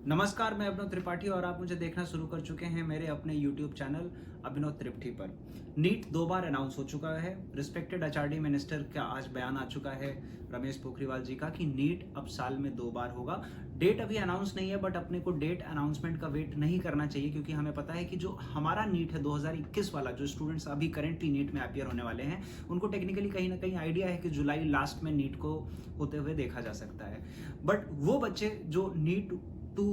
नमस्कार, मैं अभिनव त्रिपाठी और आप मुझे देखना शुरू कर चुके हैं मेरे अपने YouTube चैनल अभिनव त्रिपाठी पर। नीट 2 बार अनाउंस हो चुका है। रिस्पेक्टेड एचआरडी मिनिस्टर का आज बयान आ चुका है रमेश पोखरियाल जी का कि नीट अब साल में 2 बार होगा। डेट अभी अनाउंस नहीं है, बट अपने को डेट अनाउंसमेंट का वेट नहीं करना चाहिए, क्योंकि हमें पता है कि जो हमारा नीट है 2021 वाला, जो स्टूडेंट्स अभी करेंटली नीट में अपीयर होने वाले हैं, उनको टेक्निकली कहीं ना कहीं आइडिया है कि जुलाई लास्ट में नीट को होते हुए देखा जा सकता है। बट वो बच्चे जो नीट 2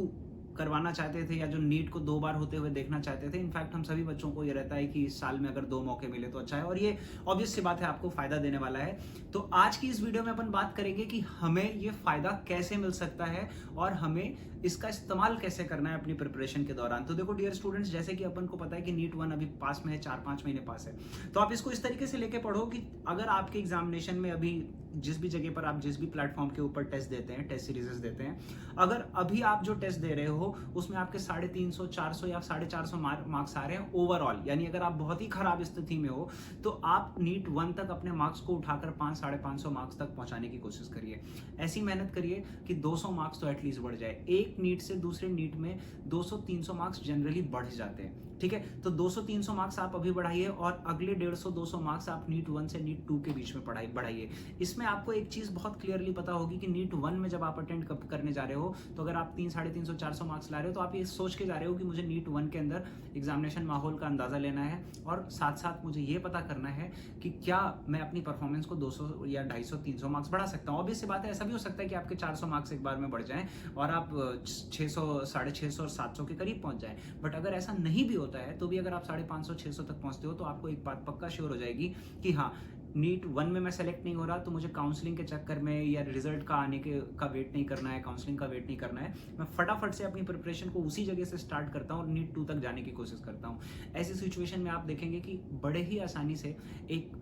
करवाना चाहते थे या जो नीट को 2 बार होते हुए देखना चाहते थे, इनफैक्ट हम सभी बच्चों को ये रहता है कि इस साल में अगर 2 मौके मिले तो अच्छा है, और ये ऑब्वियस सी बात है, आपको फायदा देने वाला है। तो आज की इस वीडियो में अपन बात करेंगे कि हमें ये फायदा कैसे मिल सकता है और हमें इसका इस्तेमाल कैसे करना है अपनी प्रिपरेशन के दौरान। तो देखो डियर स्टूडेंट्स, जैसे कि अपन को पता है कि नीट 1 अभी पास में है, 4-5 महीने पास है, तो आप इसको इस तरीके से लेके पढ़ो कि अगर आपके एग्जामिनेशन में अभी जिस भी जगह पर आप जिस भी प्लेटफॉर्म के ऊपर टेस्ट देते हैं, टेस्ट सीरीजेस देते हैं, अगर अभी आप जो टेस्ट दे रहे हो उसमें आपके 350, 400 या 450 मार्क्स आ रहे हैं ओवरऑल, यानी अगर आप बहुत ही खराब स्थिति में हो तो आप नीट 1 तक अपने मार्क्स को उठाकर 500-550 मार्क्स तक पहुंचाने की कोशिश करिए। ऐसी मेहनत करिए कि 200 मार्क्स तो एटलीस्ट बढ़ जाए। एक नीट से दूसरे नीट में 200-300 मार्क्स जनरली बढ़ जाते हैं, ठीक है। तो 200-300 मार्क्स आप अभी बढ़ाइए और अगले 150-200 मार्क्स आप नीट 1 से नीट 2 के बीच में बढ़ाइए। इसमें आपको एक चीज बहुत क्लियरली पता होगी कि नीट 1 में जब आप अटेंड करने जा रहे हो, तो अगर आप 300-350-400 मार्क्स ला रहे हो, तो आप ये सोच के जा रहे हो कि मुझे नीट 1 के अंदर एग्जामिनेशन माहौल का अंदाजा लेना है, और साथ साथ मुझे ये पता करना है कि क्या मैं अपनी परफॉर्मेंस को 200 या 250-300 मार्क्स बढ़ा सकता हूँ। ऑब्वियस सी बात है, ऐसा भी हो सकता है कि आपके 400 मार्क्स एक बार में बढ़ जाएं और आप 600, 650 और 700 के करीब पहुंच जाएं। बट अगर ऐसा नहीं भी होता है, तो भी अगर आप 550-600 तक पहुंचते हो, तो आपको एक बात पक्का श्योर हो जाएगी कि हाँ, नीट 1 में मैं सेलेक्ट नहीं हो रहा, तो मुझे काउंसलिंग के चक्कर में या रिजल्ट का आने के का वेट नहीं करना है, काउंसलिंग का वेट नहीं करना है। मैं फटाफट से अपनी प्रिपरेशन को उसी जगह से स्टार्ट करता हूँ और नीट 2 तक जाने की कोशिश करता हूँ। ऐसी सिचुएशन में आप देखेंगे कि बड़े ही आसानी से एक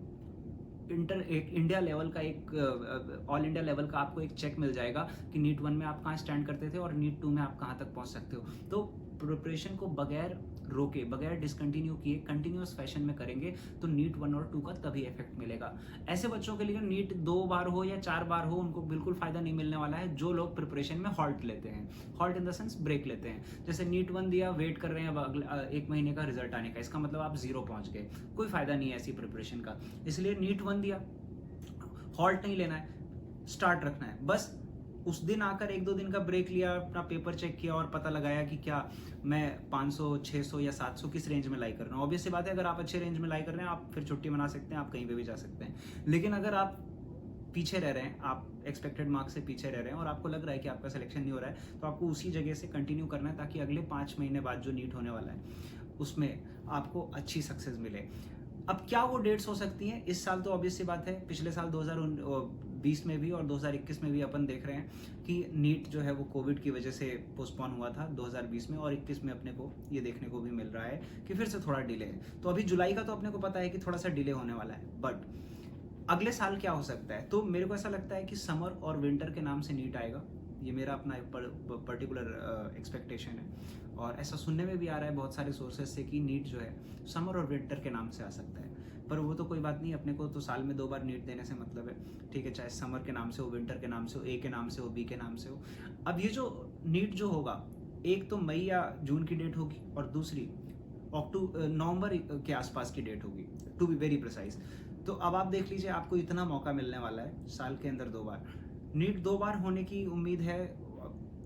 इंडिया लेवल का, एक ऑल इंडिया लेवल का आपको एक चेक मिल जाएगा कि नीट 1 में आप कहाँ स्टैंड करते थे और नीट 2 में आप कहाँ तक पहुँच सकते हो। तो प्रिपरेशन को बगैर रोके, बगैर डिसकंटिन्यू किए कंटिन्यूअस फैशन में करेंगे तो नीट 1 और 2 का तभी इफेक्ट मिलेगा। ऐसे बच्चों के लिए नीट 2 बार हो या 4 बार हो, उनको बिल्कुल फायदा नहीं मिलने वाला है जो लोग प्रिपरेशन में हॉल्ट लेते हैं। Halt in the sense break लेते हैं। जैसे नीट 1 दिया, वेट कर रहे हैं अब 1 महीने का रिजल्ट आने का, इसका मतलब आप 0 पहुंच गए। कोई फायदा नहीं है ऐसी प्रिपरेशन का। इसलिए नीट 1 दिया, हॉल्ट नहीं लेना है, स्टार्ट रखना है। बस उस दिन आकर 1-2 दिन का ब्रेक लिया, अपना पेपर चेक किया और पता लगाया कि क्या मैं 500, 600 या 700 किस रेंज में लाई कर रहा हूँ। ऑब्वियस सी बात है, अगर आप अच्छे रेंज में लाई कर रहे हैं, आप फिर छुट्टी मना सकते हैं, आप कहीं पे भी जा सकते हैं। लेकिन अगर आप पीछे रह रहे हैं, आप एक्सपेक्टेड मार्क्स से पीछे रह रहे हैं और आपको लग रहा है कि आपका सिलेक्शन नहीं हो रहा है, तो आपको उसी जगह से कंटिन्यू करना है, ताकि अगले 5 महीने बाद जो नीट होने वाला है उसमें आपको अच्छी सक्सेस मिले। अब क्या वो डेट्स हो सकती हैं इस साल? तो ऑब्वियस सी बात है, पिछले साल 2020 में भी और 2021 में भी अपन देख रहे हैं कि नीट जो है वो कोविड की वजह से पोस्टपोन हुआ था 2020 में, और 21 में अपने को ये देखने को भी मिल रहा है कि फिर से थोड़ा डिले है। तो अभी जुलाई का तो अपने को पता है कि थोड़ा सा डिले होने वाला है, बट अगले साल क्या हो सकता है? तो मेरे को ऐसा लगता है कि समर और विंटर के नाम से नीट आएगा। ये मेरा अपना पर्टिकुलर एक्सपेक्टेशन है, और ऐसा सुनने में भी आ रहा है बहुत सारे सोर्सेज से कि नीट जो है समर और विंटर के नाम से आ सकता है। पर वो तो कोई बात नहीं, अपने को तो साल में 2 बार नीट देने से मतलब है, ठीक है, चाहे समर के नाम से हो, विंटर के नाम से हो, ए के नाम से हो, बी के नाम से हो। अब ये जो नीट जो होगा, एक तो मई या जून की डेट होगी और दूसरी नवंबर के आसपास की डेट होगी, टू बी वेरी प्रिसाइज। तो अब आप देख लीजिए, आपको इतना मौका मिलने वाला है साल के अंदर 2 बार। नीट 2 बार होने की उम्मीद है,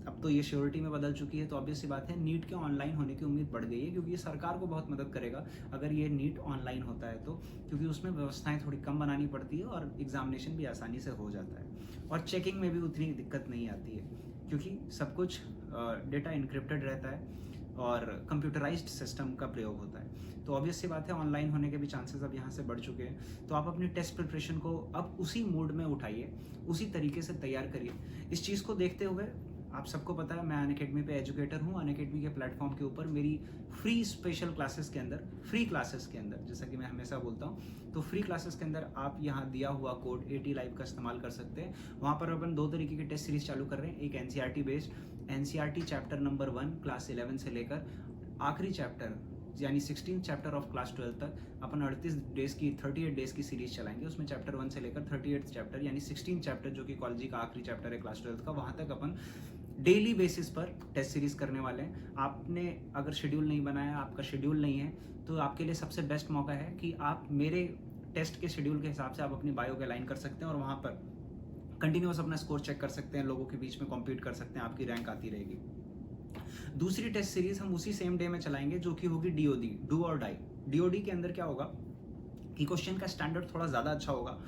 अब तो ये श्योरिटी में बदल चुकी है, तो ऑब्वियस सी बात है नीट के ऑनलाइन होने की उम्मीद बढ़ गई है, क्योंकि ये सरकार को बहुत मदद करेगा अगर ये नीट ऑनलाइन होता है तो, क्योंकि उसमें व्यवस्थाएं थोड़ी कम बनानी पड़ती है और एग्जामिनेशन भी आसानी से हो जाता है, और चेकिंग में भी उतनी दिक्कत नहीं आती है, क्योंकि सब कुछ डेटा इनक्रिप्टेड रहता है और कंप्यूटराइज्ड सिस्टम का प्रयोग होता है। तो ऑब्वियस सी बात है, ऑनलाइन होने के भी चांसेस अब यहाँ से बढ़ चुके हैं। तो आप अपनी टेस्ट प्रिपरेशन को अब उसी मूड में उठाइए, उसी तरीके से तैयार करिए। इस चीज़ को देखते हुए, आप सबको पता है मैं अनअकैडमी पे एजुकेटर हूँ। अनअकैडमी के प्लेटफॉर्म के ऊपर मेरी फ्री स्पेशल क्लासेस के अंदर, फ्री क्लासेस के अंदर, जैसा कि मैं हमेशा बोलता हूँ, तो फ्री क्लासेस के अंदर आप यहाँ दिया हुआ कोड AT लाइव का इस्तेमाल कर सकते हैं। वहाँ पर अपन 2 तरीके की टेस्ट सीरीज चालू कर रहे हैं। एक NCERT based, NCERT chapter number 1 class 11 से लेकर आखिरी चैप्टर यानी 16 चैप्टर ऑफ क्लास 12 तक अपन 38 डेज की सीरीज चलाएंगे। उसमें चैप्टर 1 से लेकर 38 चैप्टर यानी 16 चैप्टर, जो कि कॉलेजी का आखिरी चैप्टर है क्लास 12 का, वहाँ तक अपन डेली बेसिस पर टेस्ट सीरीज करने वाले हैं। आपने अगर शेड्यूल नहीं बनाया, आपका शेड्यूल नहीं है, तो आपके लिए सबसे बेस्ट मौका है कि आप मेरे टेस्ट के शेड्यूल के हिसाब से आप अपनी बायो के अलाइन कर सकते हैं और वहाँ पर कंटिन्यूस अपना स्कोर चेक कर सकते हैं, लोगों के बीच में कॉम्पीट कर सकते हैं, आपकी रैंक आती रहेगी। दूसरी टेस्ट सीरीज हम उसी सेम डे में चलाएंगे जो कि होगी डीओडी, डू और डाई। डीओडी के अंदर क्या होगा कि क्वेश्चन का स्टैंडर्ड थोड़ा ज़्यादा अच्छा होगा,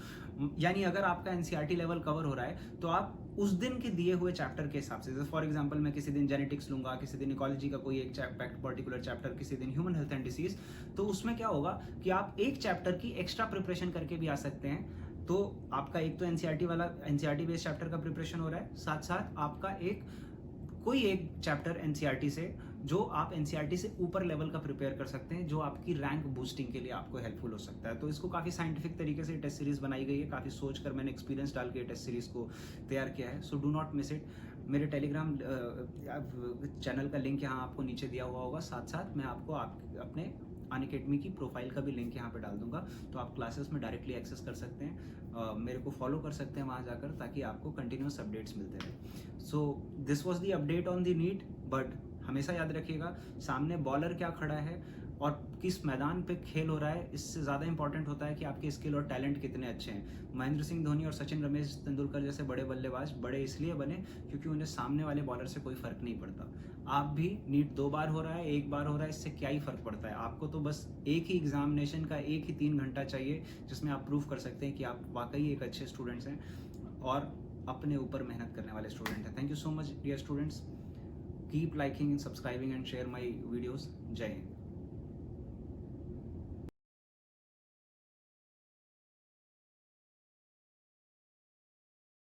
यानी अगर आपका एनसीईआरटी लेवल कवर हो रहा है तो आप उस दिन के दिए हुए चैप्टर के हिसाब से, जैसे फॉर एग्जांपल मैं किसी दिन जेनेटिक्स लूंगा, किसी दिन इकोलॉजी का कोई एक पर्टिकुलर चैप्टर, किसी दिन ह्यूमन हेल्थ एंड डिसीज, तो उसमें क्या होगा कि आप एक चैप्टर की एक्स्ट्रा प्रिपरेशन करके भी आ सकते हैं। तो आपका एक तो एनसीईआरटी बेस्ड चैप्टर का प्रिपरेशन हो रहा है, साथ साथ आपका कोई एक चैप्टर एनसीईआरटी से जो आप एनसीईआरटी से ऊपर लेवल का प्रिपेयर कर सकते हैं, जो आपकी रैंक बूस्टिंग के लिए आपको हेल्पफुल हो सकता है। तो इसको काफ़ी साइंटिफिक तरीके से टेस्ट सीरीज बनाई गई है, काफ़ी सोच कर मैंने एक्सपीरियंस डाल के टेस्ट सीरीज को तैयार किया है। So do not miss it. मेरे टेलीग्राम चैनल का लिंक यहाँ आपको नीचे दिया हुआ होगा, साथ साथ मैं आपको अपने अनअकैडमी की प्रोफाइल का भी लिंक यहाँ पे डाल दूंगा, तो आप क्लासेस में डायरेक्टली एक्सेस कर सकते हैं, मेरे को फॉलो कर सकते हैं वहाँ जाकर, ताकि आपको कंटिन्यूस अपडेट्स मिलते रहे। So this was the update on the NEET, but हमेशा याद रखिएगा सामने बॉलर क्या खड़ा है और किस मैदान पे खेल हो रहा है, इससे ज़्यादा इंपॉर्टेंट होता है कि आपके स्किल और टैलेंट कितने अच्छे हैं। महेंद्र सिंह धोनी और सचिन रमेश तेंदुलकर जैसे बड़े बल्लेबाज बड़े इसलिए बने क्योंकि उन्हें सामने वाले बॉलर से कोई फ़र्क नहीं पड़ता। आप भी नीट 2 बार हो रहा है, 1 बार हो रहा है, इससे क्या ही फ़र्क पड़ता है। आपको तो बस एक ही एग्जामिनेशन का 1 ही 3 घंटा चाहिए, जिसमें आप प्रूव कर सकते हैं कि आप वाकई एक अच्छे स्टूडेंट्स हैं और अपने ऊपर मेहनत करने वाले स्टूडेंट हैं। Thank you so much dear students. Keep liking and subscribing and share my videos. Jai Hind.